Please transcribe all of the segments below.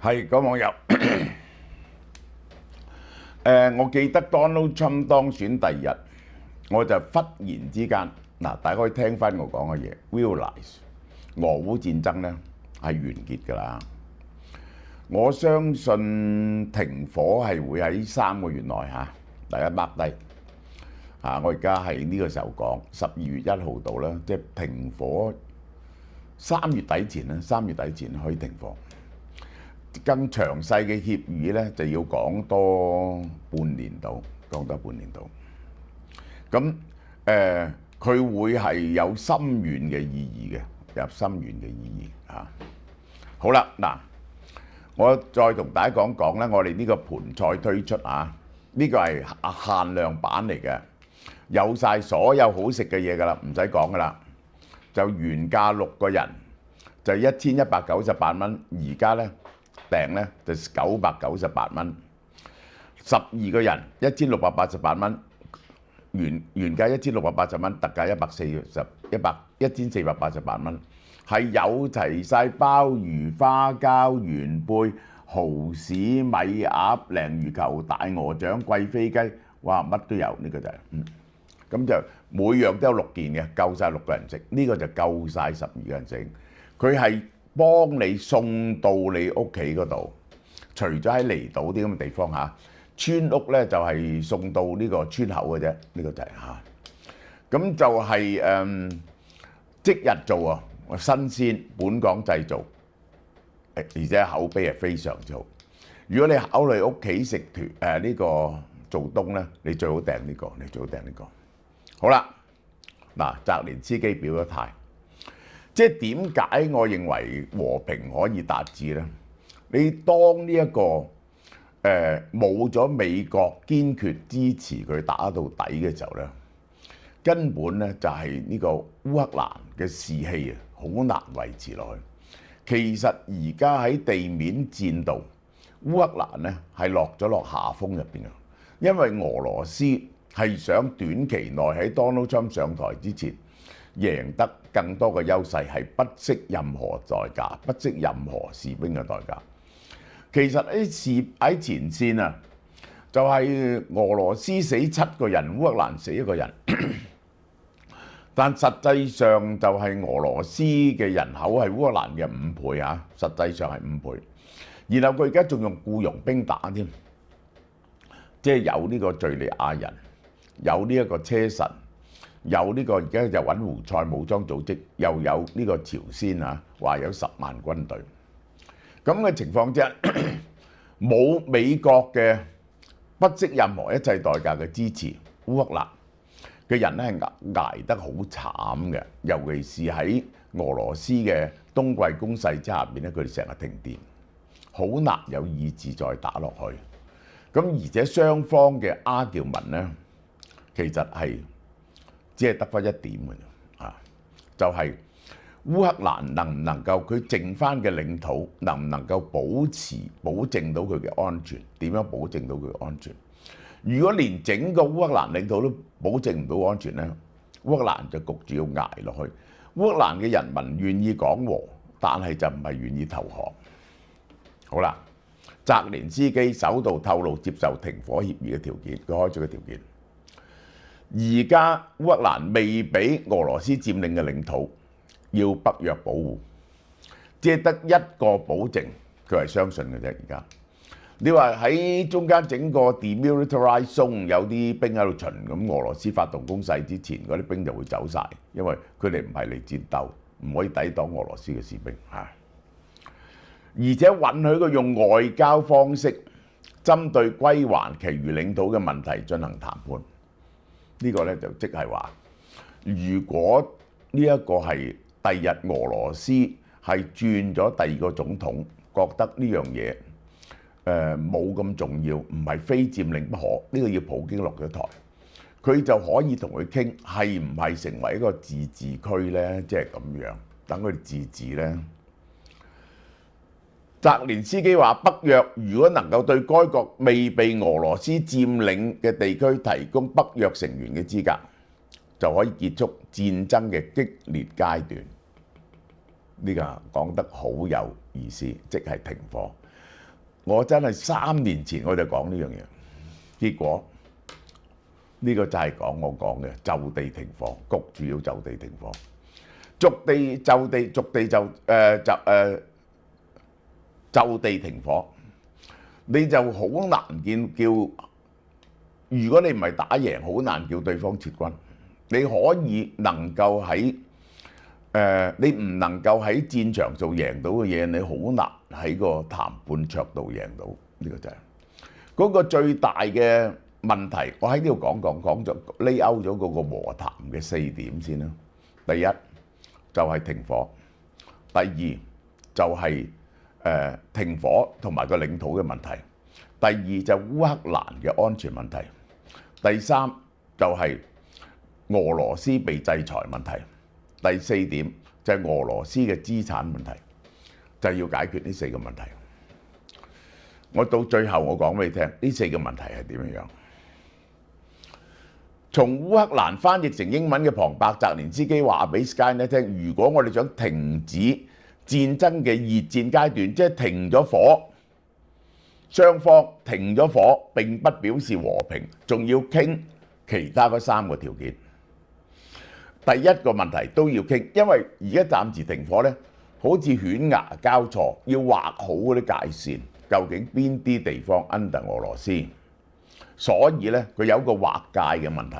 係個網友，我記得 Donald Trump 當選第二日，我就忽然之間大家可以聽翻我講嘅嘢 ，realize 俄烏戰爭咧係完結㗎啦。我相信停火係會喺3個月內大家 mark 低我而家係呢個時候講12月1號到啦，即係停火3月底前啦，3月底前可以停火。更詳細嘅協議咧，就要講多半年到，講多半年到。咁佢會係有深遠嘅意義嘅，有深遠嘅意義嚇。好啦，嗱，我再同大家講講咧，我哋呢個盤菜推出呢個係限量版嚟嘅，有晒所有好食嘅嘢㗎啦，唔使講㗎啦，就原價6個人就1198蚊，而家咧訂咧就998蚊，12個人1688蚊，原價1680蚊，特價1488蚊，係有齊晒鮑魚、花膠、元貝、蠔豉、米鴨、鯪魚球、大鵝掌、貴妃雞，哇，乜都有，呢個就係咁就每樣都有6件嘅，夠晒6個人食，呢個就夠晒12個人食。佢係幫你送到你屋企嗰度，除咗喺離島啲咁嘅地方村屋咧就係送到呢個村口嘅啫，呢個就係咁就係即日做新鮮本港製造，而且口碑係非常之好。如果你考慮屋企食團呢個做冬咧，你最好訂呢個，好啦，嗱，澤連斯基表咗態，即係點解我認為和平可以達至呢？你當呢一個冇咗美國堅決支持佢打到底嘅時候呢，根本呢就係呢個烏克蘭嘅士氣好難維持落去。其實而家喺地面戰度，烏克蘭呢係落下風入邊嘅，因為俄羅斯係想短期內喺 Donald Trump 上台之前贏得更多嘅優勢，係不惜任何代價，不惜任何士兵嘅代價。其實喺前線就係俄羅斯死7個人，烏克蘭死1個人，但實際上就係俄羅斯嘅人口係烏克蘭嘅5倍實際上係5倍。然後佢而家仲用僱傭兵打添，即係有呢個敍利亞人，有呢一個車臣，有呢個而家就揾胡塞武裝組織，又有呢個朝鮮話有10萬軍隊。咁嘅情況之下，冇美國嘅不惜任何一切代價嘅支持，烏克蘭嘅人咧係捱得好慘嘅，尤其是喺俄羅斯嘅冬季攻勢之下邊咧，佢哋成日停電，好難有意志再打落去。咁而且雙方嘅argument咧，其實係只係得返一點嘅就係烏克蘭能唔能夠佢剩翻嘅領土能唔能夠保證到佢嘅安全？點樣保證到佢嘅安全？如果連整個烏克蘭領土都保證唔到安全咧，烏克蘭就焗住要捱落去。烏克蘭嘅人民願意講和，但係就唔係願意投降。好啦，澤連斯基首度透露接受停火協議嘅條件，佢開咗個條件。而家烏克蘭未俾俄羅斯佔領嘅領土要北約保護，只係得一個保證，佢係相信嘅啫。而家你話喺中間整個 demilitarized zone 有啲兵喺度巡，咁俄羅斯發動攻勢之前，嗰啲兵就會走晒，因為佢哋唔係嚟戰鬥，唔可以抵擋俄羅斯嘅士兵而且允許佢用外交方式針對歸還其餘領土嘅問題進行談判。呢個咧就即係話，如果呢一個係第日俄羅斯係轉咗第2個總統，覺得呢樣嘢冇咁重要，唔係非佔領不可，呢個要普京落咗台，佢就可以同佢傾係唔係成為一個自治區呢？即係咁樣，等佢哋自治呢。澤連斯基話：北約如果能夠對該國未被俄羅斯佔領嘅地區提供北約成員嘅資格，就可以結束戰爭嘅激烈階段。呢個講得好有意思，即係停火。我真係3年前我就講呢樣嘢，結果呢個就係我講嘅就地停火，焗住要就地停火，逐地就地停火，你就好難叫，如果你唔係打贏，好難叫對方撤軍。你可以能夠喺你唔能夠喺戰場做贏到嘅嘢，你好難喺個談判桌度贏到。呢個就係嗰個最大嘅問題。我喺呢度講咗 lay out 咗嗰個和談嘅4點先啦。第一就係停火，第二就係停火同埋個領土嘅問題，第二就烏克蘭嘅安全問題，第三就係俄羅斯被制裁問題，第4點就係俄羅斯嘅資產問題，就係要解決呢4個問題。我到最後我講俾你聽，呢4個問題係點樣？從烏克蘭翻譯成英文嘅龐伯澤連斯基話俾 Skynet 聽，如果我哋想停止戰爭嘅熱戰階段，即係停咗火，雙方停咗火並不表示和平，仲要傾其他嗰3個條件。第一個問題都要傾，因為而家暫時停火呢，好似犬牙交錯，要畫好嗰啲界線，究竟邊啲地方 under 俄羅斯，所以呢，佢有一個劃界嘅問題。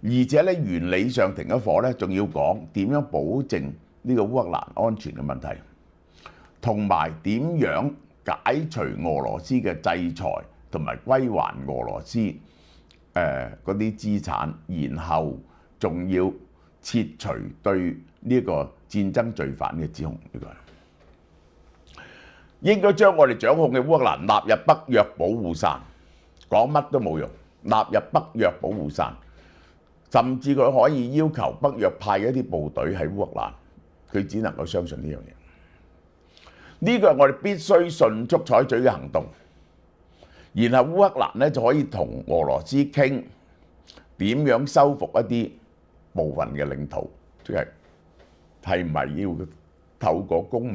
而且呢，原理上停咗火呢，仲要講點樣保證呢個烏克蘭安全嘅問題，同埋點樣解除俄羅斯嘅制裁，同埋歸還俄羅斯嗰啲資產，然後仲要撤除對呢個戰爭罪犯嘅指控。呢個應該將我哋掌控嘅烏克蘭納入北約保護傘，講乜都冇用，納入北約保護傘，甚至佢可以要求北約派一啲部隊喺烏克蘭，佢只能夠相信呢樣嘢。呢個係我哋必須迅速採取嘅行動，然後烏克蘭呢就可以同俄羅斯傾點樣收復一啲部分嘅領土，即係唔係要透過公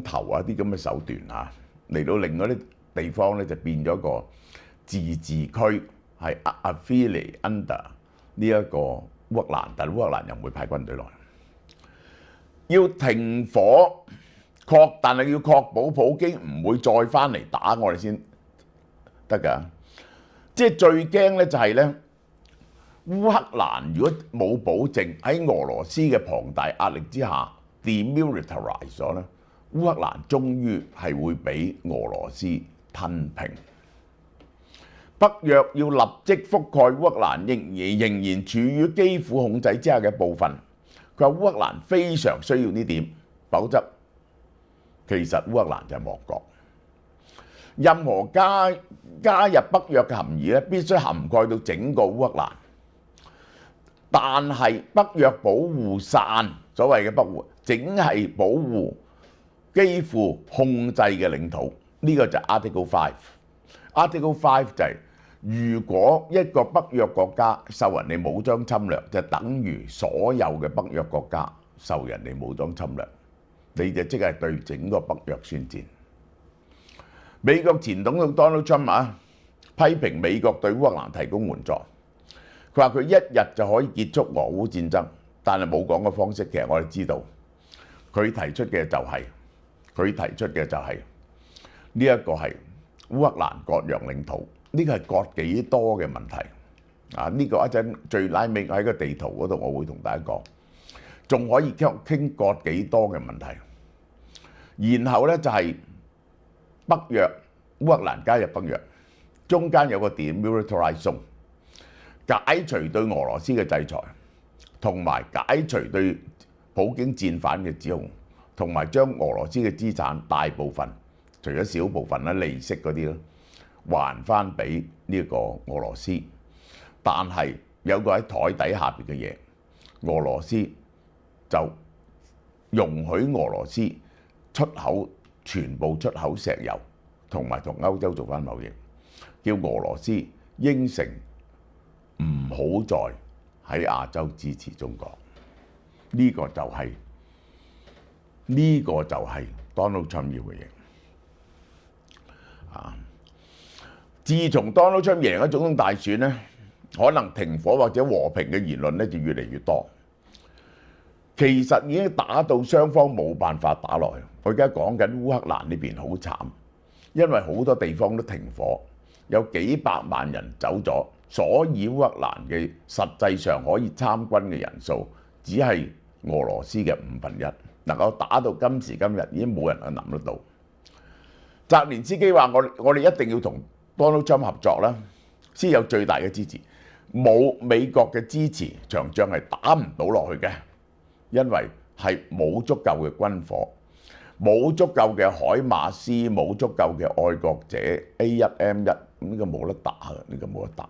投啊啲咁嘅手段嚇嚟到令嗰啲地方咧就變咗個自治區，係 affiliate under 呢一個烏克蘭，但係烏克蘭又唔會派軍隊來。要停火但係要確保普京唔會再翻嚟打我哋先得㗎。即係最驚咧就係咧，烏克蘭如果冇保證喺俄羅斯嘅龐大壓力之下 demilitarize 咗咧，烏克蘭終於係會俾俄羅斯吞平。北約要立即覆蓋烏克蘭仍然處於基輔控制之下嘅部分。佢話烏克蘭非常需要呢點，否則其實烏克蘭就係亡國。任何加入北約嘅含義咧，必須涵蓋到整個烏克蘭。但係北約保護傘，所謂嘅北護，淨係保護基輔控制嘅領土。呢個就係 Article 5。Article 5就係如果一個北約國家受人哋武裝侵略，就等於所有嘅北約國家受人哋武裝侵略，你就即係對整個北約宣戰。美國前總統 Donald Trump 批評美國對烏克蘭提供援助，佢話佢一日就可以結束俄烏戰爭，但係冇講個方式。其實我哋知道，佢提出嘅就係呢一個係烏克蘭割讓領土。呢個係割幾多嘅問題啊！呢個一陣最拉尾喺個地圖嗰度，我會同大家講，仲可以傾割幾多嘅問題。然後呢，就係北約，烏克蘭加入北約，中間有個 demilitarized zone，解除對俄羅斯嘅制裁，同埋解除對普京戰犯嘅指控，同埋將俄羅斯嘅資產大部分，除咗少部分啦，利息嗰啲咯，還翻俾呢個俄羅斯。但係有個喺台底下邊嘅嘢，俄羅斯就容許俄羅斯全部出口石油，同埋同歐洲做翻貿易，叫俄羅斯應承唔好再喺亞洲支持中國。呢個就係 Donald Trump 要嘅嘢。自從 Donald Trump 贏咗總統大選咧，可能停火或者和平嘅言論咧就越嚟越多。其實已經打到雙方冇辦法打落去。我而家講緊烏克蘭呢邊好慘，因為好多地方都停火，有幾百萬人走咗，所以烏克蘭嘅實際上可以參軍嘅人數只係俄羅斯嘅1/5，能夠打到今時今日已經冇人去諗得到。澤連斯基話：我哋一定要同 Donald Trump 合作啦，先有最大嘅支持。冇美國嘅支持，場仗係打唔到落去嘅，因為係冇足夠嘅軍火，冇足夠嘅海馬斯，冇足夠嘅愛國者 A1M1，呢個冇得打嘅，呢個冇得打。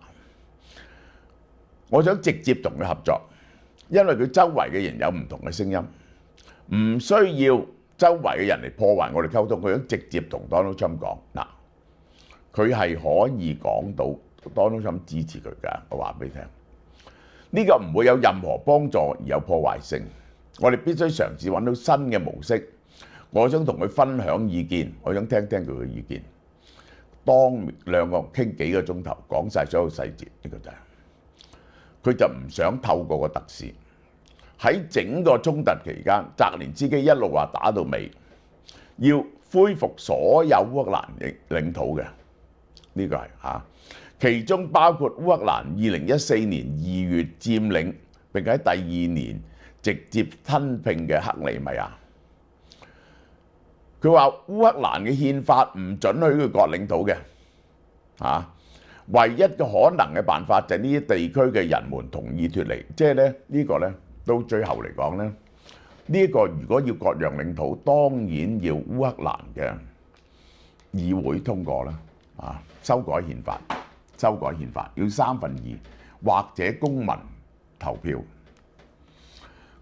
我想直接同佢合作，因為佢周圍嘅人有唔同嘅聲音，唔需要周圍嘅人嚟破壞我哋溝通。佢想直接同 Donald Trump 講嗱，佢係可以講到 Donald Trump 支持佢㗎。我話俾你聽，呢個唔會有任何幫助而有破壞性。我哋必須嘗試揾到新嘅模式。我想同佢分享意見，我想聽聽佢嘅意見。當兩個傾幾個鐘頭，講晒所有細節，呢個就係佢就唔想透過個特使。喺整個衝突期間，澤連斯基一路話打到尾，要恢復所有烏克蘭嘅領土嘅，呢個係嚇，其中包括烏克蘭2014年2月佔領並喺第2年直接吞併嘅克里米亞。佢話烏克蘭嘅憲法唔准許佢割領土嘅，唯一嘅可能嘅辦法就係呢啲地區嘅人們同意脫離，即係咧呢個咧到最後嚟講咧，呢個如果要割讓領土，當然要烏克蘭嘅議會通過啦，修改憲法要2/3或者公民投票。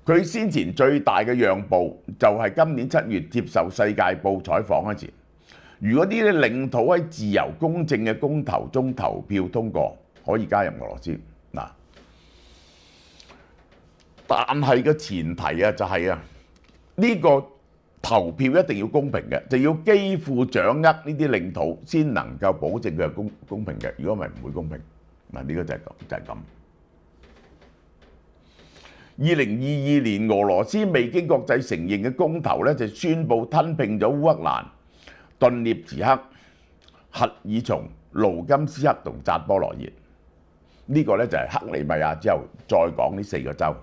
佢先前最大嘅讓步就係今年7月接受《世界報》採訪嗰時，如果呢啲領土喺自由公正嘅公投中投票通過，可以加入俄羅斯嗱。但係個前提啊，就係呢個投票一定要公平嘅，就要基輔掌握呢啲領土先能夠保證佢係公平嘅。如果唔係唔會公平嗱，呢個就係咁。2022年俄羅斯未經國際承認嘅公投咧，就宣布吞併咗烏克蘭、頓涅茨克、赫爾松、盧甘斯克同扎波羅熱。呢個咧就係克里米亞之後再講呢4個州。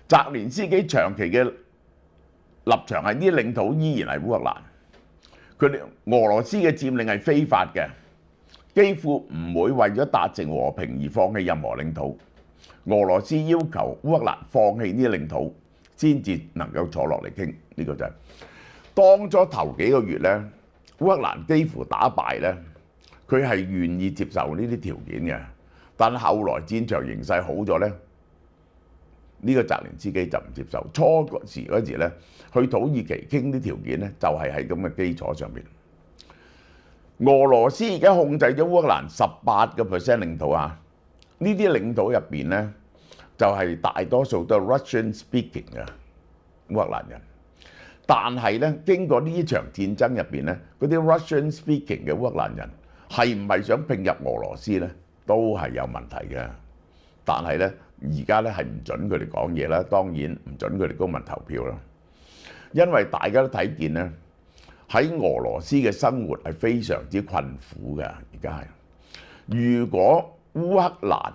澤連斯基長期嘅立場係呢啲領土依然係烏克蘭，佢哋俄羅斯嘅佔領係非法嘅，幾乎唔會為咗達成和平而放棄任何領土。俄羅斯要求烏克蘭放棄呢啲領土，先至能夠坐落嚟傾。呢個就係當初頭幾個月咧，烏克蘭幾乎打敗咧，佢係願意接受呢啲條件嘅。但後來戰場形勢好咗咧，呢個澤連斯基就唔接受。初時嗰時咧，去土耳其傾啲條件咧，就係喺咁嘅基礎上面。俄羅斯而家控制咗烏克蘭18% 領土啊！呢啲領土入邊咧，就係大多數都係 Russian speaking 嘅烏克蘭人。但係咧，經過呢場戰爭入邊咧，嗰啲 Russian speaking 嘅烏克蘭人係唔係想併入俄羅斯咧，都係有問題嘅。但係咧，而家咧係唔準佢哋講嘢啦，當然唔準佢哋公民投票啦。因為大家都睇見咧，喺俄羅斯嘅生活係非常之困苦嘅。而家係如果烏克蘭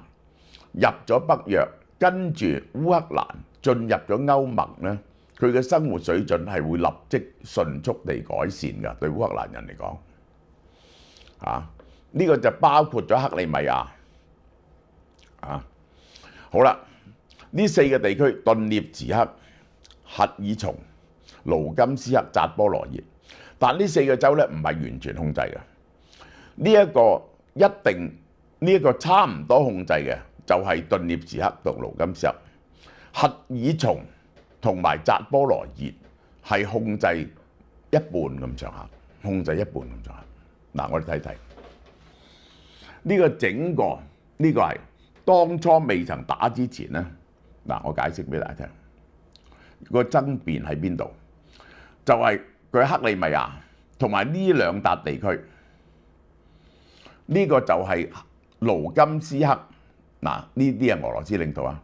入咗北約，跟住烏克蘭進入咗歐盟咧，佢嘅生活水準係會立即迅速地改善㗎。對烏克蘭人嚟講，呢個就包括咗克里米亞。好啦，呢4個地區頓涅茨克、赫爾松、盧甘斯克、扎波羅熱，但呢4個州咧唔係完全控制嘅。呢一個差唔多控制嘅就係頓涅茨克同盧甘斯克。赫爾松同埋扎波羅熱係控制一半咁上下，嗱，我哋睇睇呢個整個呢個係當初未曾打之前咧。嗱，我解釋俾大家聽個爭辯喺邊度，就係佢克里米亞同埋呢兩笪地區，呢個就係盧甘斯克嗱，呢啲係俄羅斯領土啊。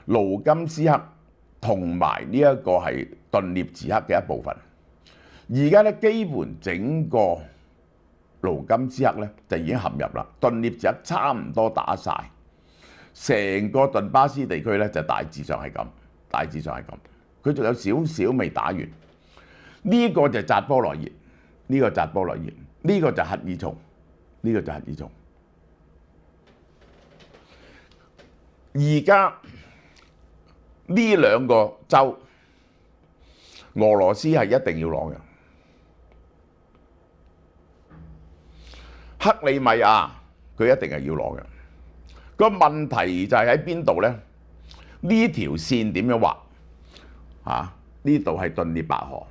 盧甘斯克同埋呢一個係頓涅茨克嘅一部分。而家咧基本整個盧甘斯克咧就已經陷入啦，頓涅茨克差唔多打晒，成個頓巴斯地區咧就大致上係咁，大致上係咁。佢仲有少少未打完。呢個就係扎波羅熱，呢個扎波羅熱，呢個就係赫爾松，呢個就係赫爾松。而家呢兩個州，俄羅斯係一定要攞嘅。克里米亞佢一定係要攞嘅。個問題就係喺邊度咧？呢條線點樣畫？呢度係頓涅白河，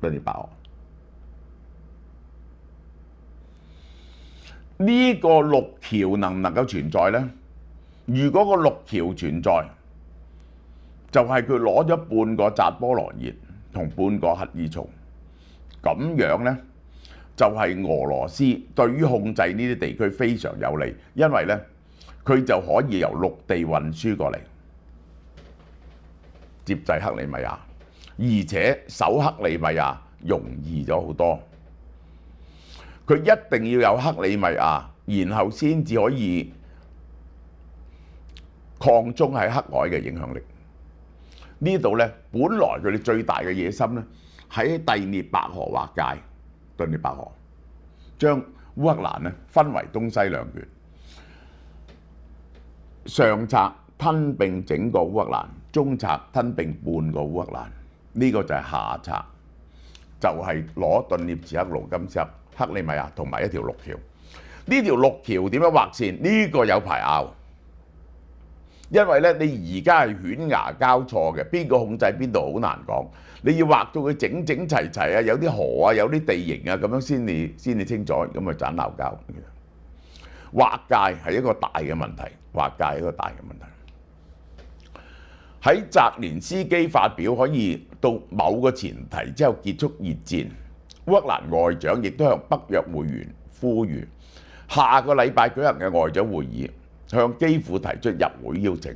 頓涅白河。呢個陸橋能唔能夠存在咧？如果個陸橋存在，就係佢攞咗半個扎波羅熱同半個赫爾松，咁樣咧就係俄羅斯對於控制呢啲地區非常有利，因為咧佢就可以由陸地運輸過嚟接濟克里米亞，而且守克里米亞容易咗好多。佢一定要有克里米亞，然後先至可以擴充喺黑海嘅影響力。呢度咧，本來佢哋最大嘅野心咧，喺第聶伯河劃界，頓涅伯河將烏克蘭咧分為東西兩拳，上策吞並整個烏克蘭，中策吞並半個烏克蘭，呢個就係下策，就係攞頓涅茨克、盧甘斯克、克里米亞同埋一條陸橋。呢條陸橋點樣劃線？呢個有排拗。因為咧，你而家係犬牙交錯嘅，邊個控制邊度好難講。你要畫到佢整整齊齊啊，有啲河啊，有啲地形啊，咁樣先至清楚，咁咪盞鬧交。劃界係一個大嘅問題，劃界係一個大嘅問題。喺澤連斯基發表可以到某個前提之後結束熱戰，烏克蘭外長亦都向北約會員呼籲，下個禮拜舉行嘅外長會議，向基輔提出入會邀請，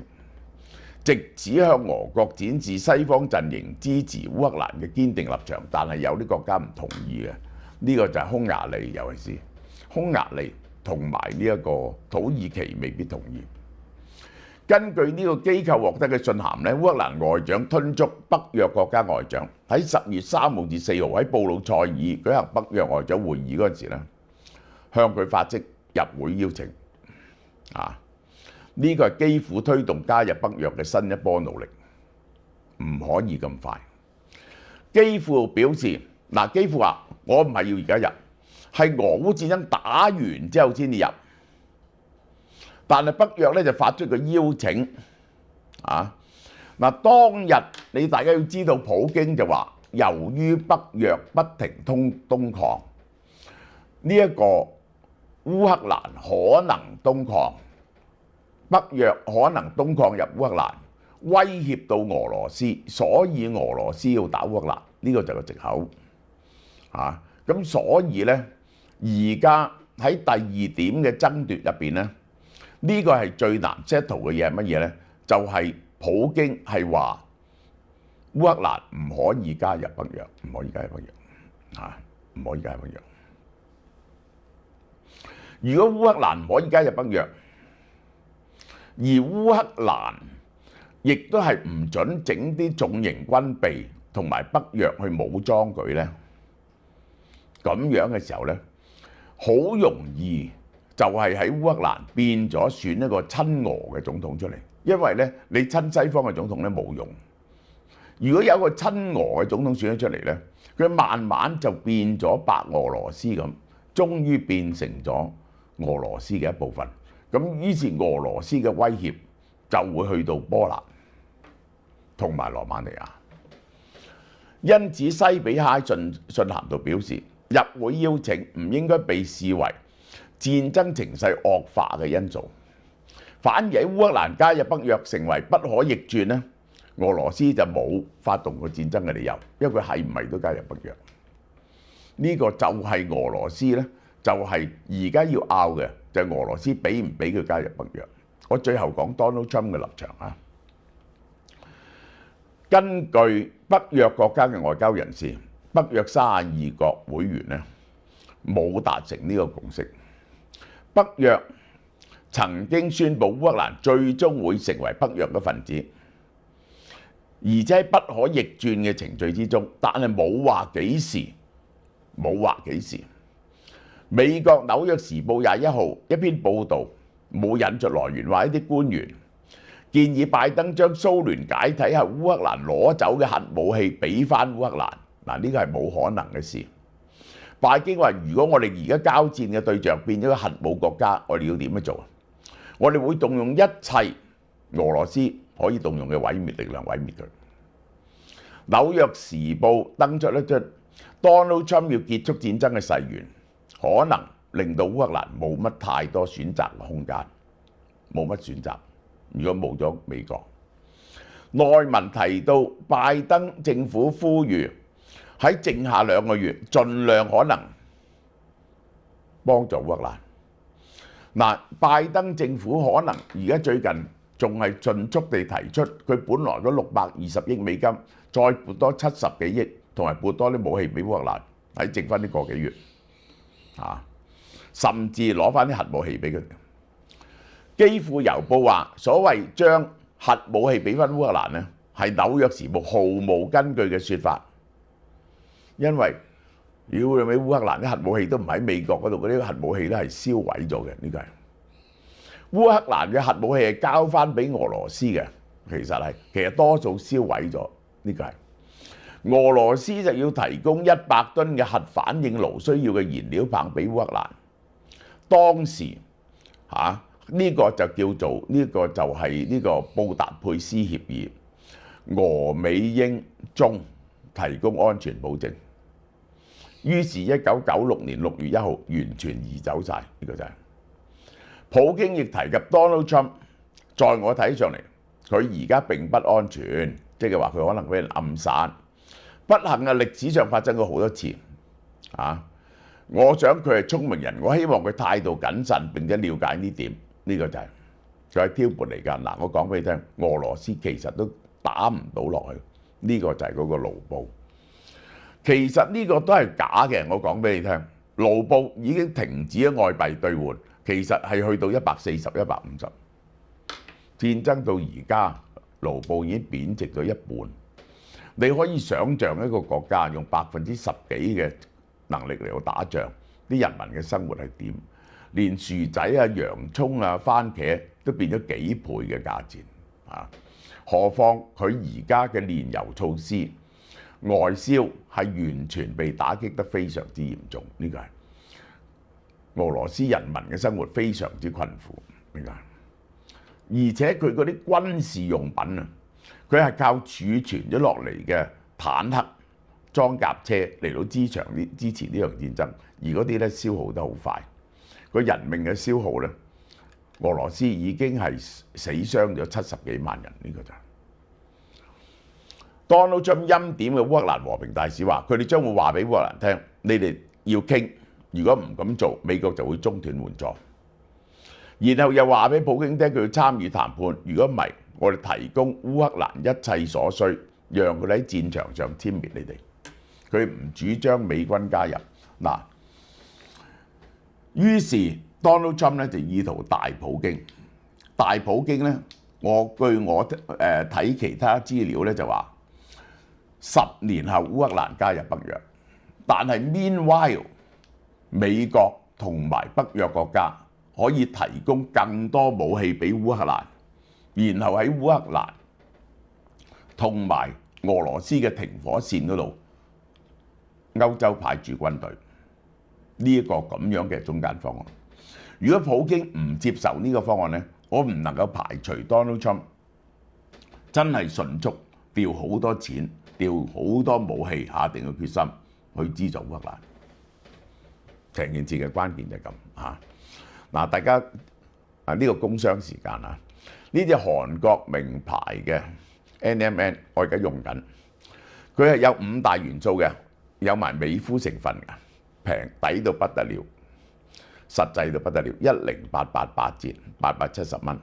藉此向俄國展示西方陣營支持烏克蘭嘅堅定立場。但係有啲國家唔同意嘅，呢個就係匈牙利，尤其是匈牙利同埋呢一個土耳其未必同意。根據呢個機構獲得嘅信函咧，烏克蘭外長敦促北約國家外長喺10月3號至4號喺布魯塞爾舉行北約外長會議嗰陣時咧，向佢發出入會邀請。呢個係基輔推動加入北約嘅新一波努力，唔可以咁快。基輔表示，基輔話我唔係要而家入，係俄烏戰爭打完之後先至入。但係北約咧就發出個邀請，當日你大家要知道，普京就話由於北約不停東擴，呢一個烏克蘭可能東擴。北約可能東擴入烏克蘭，威脅到俄羅斯，所以俄羅斯要打烏克蘭，呢個就係個藉口。咁所以呢，而家喺第二點嘅爭奪入邊呢，呢個係最難 settle 嘅嘢係乜嘢呢？就係普京係話烏克蘭唔可以加入北約，唔可以加入北約，唔可以加入北約。如果烏克蘭唔可以加入北約，而烏克蘭亦都係唔準整啲重型軍備同埋北約去武裝佢呢，咁樣嘅時候呢，好容易就係喺烏克蘭變咗選一個親俄嘅總統出嚟，因為呢，你親西方嘅總統呢冇用。如果有一個親俄嘅總統選咗出嚟呢，佢慢慢就變咗白俄羅斯咁，終於變成咗俄羅斯嘅一部分。咁於是俄羅斯嘅威脅就會去到波蘭同埋羅馬尼亞。因此西比哈信函度表示，入會邀請唔應該被視為戰爭情勢惡化嘅因素，反而喺烏克蘭加入北約成為不可逆轉呢，俄羅斯就冇發動過戰爭嘅理由，因為佢係唔係都加入北約？呢個就係俄羅斯呢，就係而家要拗嘅，就係俄羅斯俾唔俾佢加入北約。我最後講 Donald Trump 嘅立場啊。根據北約國家嘅外交人士，北約32國會員呢冇達成呢個共識。北約曾經宣布烏克蘭最終會成為北約嘅分子，而且喺不可逆轉嘅程序之中，但係冇話幾時，冇話幾時。美國紐約時報21號一篇報導，冇引述來源，話一啲官員建議拜登將蘇聯解體後烏克蘭攞走嘅核武器俾翻烏克蘭。嗱，呢個係冇可能嘅事。拜登話：如果我哋而家交戰嘅對象變咗個核武國家，我哋要點樣做？我哋會動用一切俄羅斯可以動用嘅毀滅力量毀滅佢。紐約時報登出一出 Donald Trump 要結束戰爭嘅誓言，可能令到烏克蘭冇乜太多選擇嘅空間，冇乜選擇。如果冇咗美國，內文提到拜登政府呼籲喺剩下2個月，盡量可能幫助烏克蘭。嗱，拜登政府可能而家最近仲係盡速地提出，佢本來嗰620億美金，再撥多70幾億，同埋撥多啲武器俾烏克蘭，喺剩翻呢個幾月，甚至攞翻啲核武器俾佢哋。基輔郵報話，所謂將核武器俾翻烏克蘭呢，係紐約時報毫無根據嘅説法，因為如果你俾烏克蘭啲核武器都唔喺美國嗰度，嗰啲核武器咧係燒毀咗嘅。呢個係烏克蘭嘅核武器係交翻俾俄羅斯嘅，其實多數燒毀咗。呢個係俄羅斯就要提供100噸嘅核反應爐需要嘅燃料棒俾烏克蘭。當時呢個就叫做呢個就係呢個布達佩斯協議，俄美英中提供安全保證。於是1996年6月1號完全移走晒，呢個就係。普京亦提及 Donald Trump， 在我睇上嚟，佢而家並不安全，即係話佢可能俾人暗殺。不幸嘅歷史上發生過好多次。我想佢係聰明人，我希望佢態度謹慎並且了解呢點。呢個就係佢係挑撥離間。嗱，我講俾你聽，俄羅斯其實都打唔到落去。呢個就係嗰個盧布。其實呢個都係假嘅，我講俾你聽，盧布已經停止咗外幣兌換，其實係去到140、150。戰爭到而家，盧布已經貶值咗一半。你可以想像一個國家用10%幾嘅能力嚟到打仗，啲人民嘅生活係點？連薯仔啊、洋葱啊、番茄都變咗幾倍嘅價錢何況佢而家嘅煉油措施，外銷係完全被打擊得非常之嚴重。呢個係俄羅斯人民嘅生活非常之困苦。呢個係，而且佢嗰啲軍事用品啊，佢係靠儲存咗落嚟嘅坦克、裝甲車嚟到支持呢場戰爭，而嗰啲咧消耗得好快。個人命嘅消耗咧，俄羅斯已經係死傷咗70幾萬人。呢個就係 Donald Trump 欽點嘅烏克蘭和平大使話，佢哋將會話俾烏克蘭聽，你哋要傾，如果唔咁做，美國就會中斷援助。然後又話俾普京聽，佢要參與談判，如果唔係，我哋提供烏克蘭一切所需，讓佢哋喺戰場上殲滅你哋。佢唔主張美軍加入。嗱，於是 Donald Trump 咧就意圖大普京。大普京咧，據我睇其他資料咧就話，10年後烏克蘭加入北約，但係 meanwhile 美國同埋北約國家可以提供更多武器俾烏克蘭，然後喺烏克蘭同埋俄羅斯嘅停火線嗰度，歐洲派駐軍隊。呢一個咁樣嘅中間方案，如果普京唔接受呢個方案呢，我唔能夠排除 Donald Trump 真係迅速調好多錢、調好多武器，下定個決心去資助烏克蘭。成件事嘅關鍵就係咁嗱，大家呢個工商時間呢隻韓國名牌嘅 NMN，我而家用緊。佢係有5大元素嘅，有埋美孚成分嘅，平抵到不得了，實際到不得了，10888折，870蚊。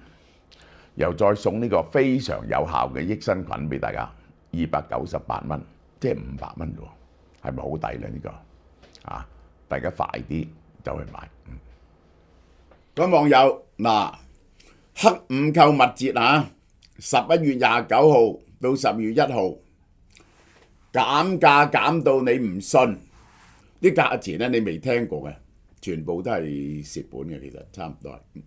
又再送呢個非常有效嘅益生菌俾大家，298蚊，即係500蚊喎，係咪好抵咧？呢個啊，大家快啲走去買。各位網友嗱，黑五購物節啊，11月29號到12月1號減價減到你唔信，啲價錢咧你未聽過嘅，全部都係蝕本嘅，其實差唔多係。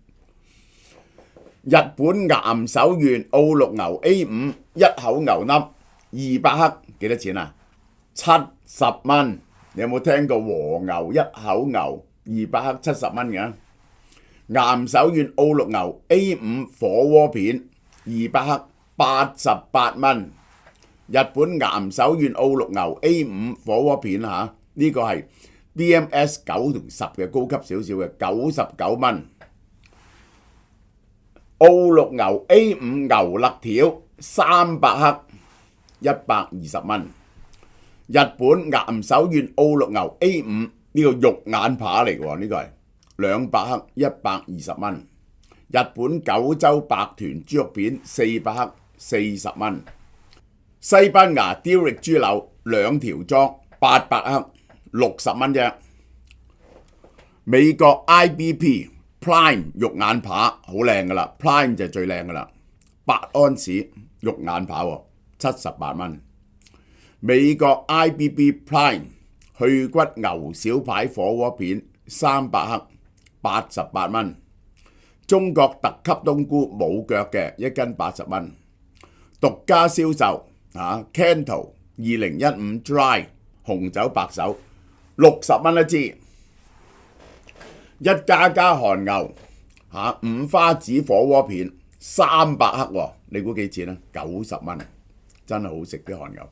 日本岩手縣澳綠牛 A5 一口牛粒200克幾多錢啊？70蚊。你有冇聽過和牛一口牛200克70蚊嘅？岩手縣澳綠牛 A5 火鍋片200克88蚊。日本岩手縣澳綠牛 A5 火鍋片嚇，呢個係 DMS 9同10嘅高級少少嘅99蚊。澳綠牛 A5 牛肋條300克120蚊。日本岩手縣澳綠牛 A5 呢個肉眼扒嚟嘅喎，呢個係200克120蚊。日本九州白豚豬肉片400克40蚊。西班牙雕力豬柳2條裝800克60蚊啫。美國 IBP Prime 肉眼扒好靚噶啦 ，Prime 就最靚噶啦，8安士肉眼扒喎，78蚊。美國 IBB Prime 去骨牛小排火鍋片300克88蚊。中國特級冬菇冇腳嘅1斤80蚊。獨家銷售Canto 2015 Dry 紅酒白手60蚊一支。一家家韓牛五花子火鍋片300克喎，你估幾錢啊？90蚊，真係好食啲韓牛。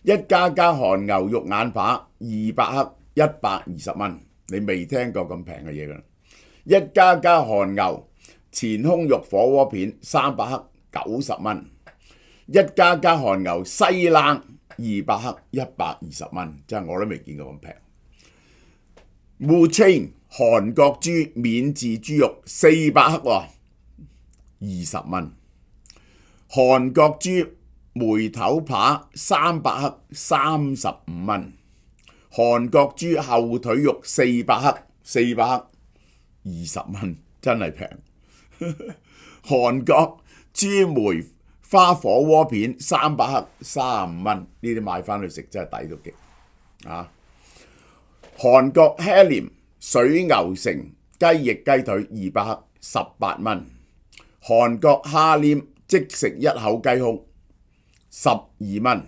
一家家韓牛肉眼扒200克120蚊，你未聽過咁平嘅嘢㗎。一家家韓牛前胸肉火鍋片300克90蚊。一家家韓牛西冷200克120蚊，真係我都未見過咁平。Muchain 韓國豬免治豬肉400克喎，20蚊。韓國豬梅頭扒300克35蚊。韓國豬後腿肉400克20蚊，真係平。韓國豬梅花火鍋片300克35蚊，呢啲買翻去食真係抵到極啊！韓國 Halim 水牛城雞翼雞腿200克18蚊。韓國哈廉即食一口雞胸12蚊。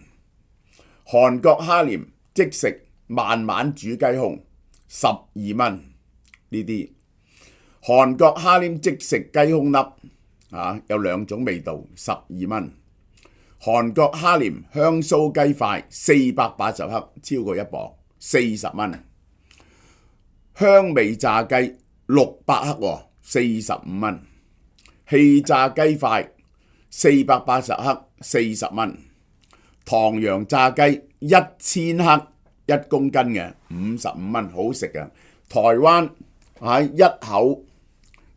韓國哈廉即食慢慢煮雞胸12蚊。呢啲韓國哈廉即食雞胸粒有2種味道12蚊。韓國哈廉香酥雞塊480克超過1磅40蚊。香味炸雞600克喎45蚊。氣炸雞塊480克40蚊。唐揚炸雞1000克1公斤嘅55蚊，好食嘅。台灣一口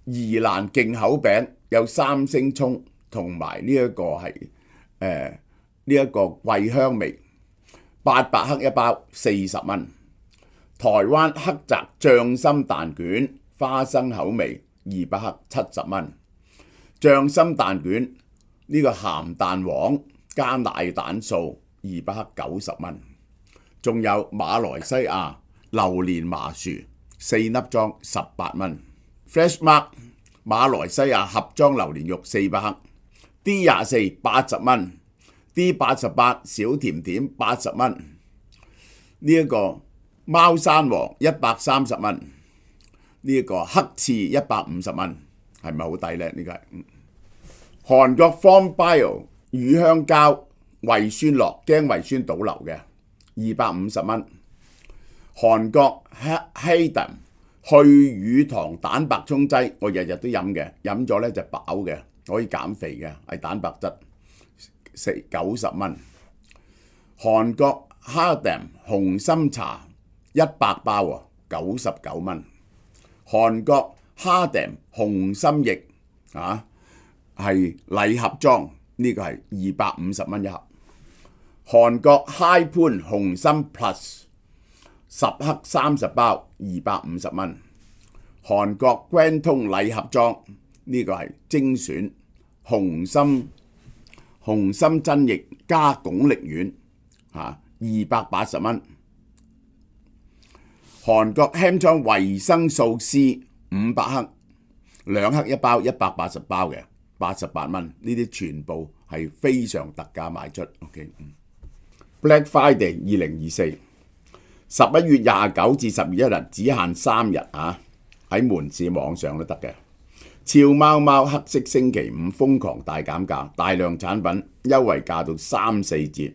宜蘭勁口餅有3星葱同埋呢一個係呢一個桂香味800克一包40蚊。台灣黑澤醬心蛋卷花生口味200克70蚊。醬心蛋卷呢個鹹蛋黃加奶蛋素200克90蚊。仲有馬來西亞榴蓮麻薯4粒裝18蚊。Freshmark 馬來西亞盒裝榴蓮肉400克 D24 80蚊。D88 小甜甜80蚊。呢一個貓山王130蚊。呢一個黑刺150蚊，係咪好抵呢？呢個係韓國 Farm Bio 乳香膠胃酸樂驚胃酸倒流嘅250蚊。韓國 Hayden 去乳糖蛋白沖劑，我日日都飲嘅，飲咗呢就飽嘅，可以減肥嘅，係蛋白質90蚊。韓國哈迪紅參茶100包喎，99蚊。韓國哈迪紅參液係禮盒裝，呢個係250蚊一盒。韓國 High 潘紅參 Plus 10克30包250蚊。韓國 Grand 通禮盒裝，呢個係精選紅參真液加鞏俐丸280蚊。韓國 Ham 裝維生素 C 500克2克1包180包嘅88蚊，呢啲全部係非常特價賣出。OK，Black Friday 2024 11月29至12日只限3日喺門市網上都得嘅。俏貓貓黑色星期五瘋狂大減價，大量產品優惠價到3、4折。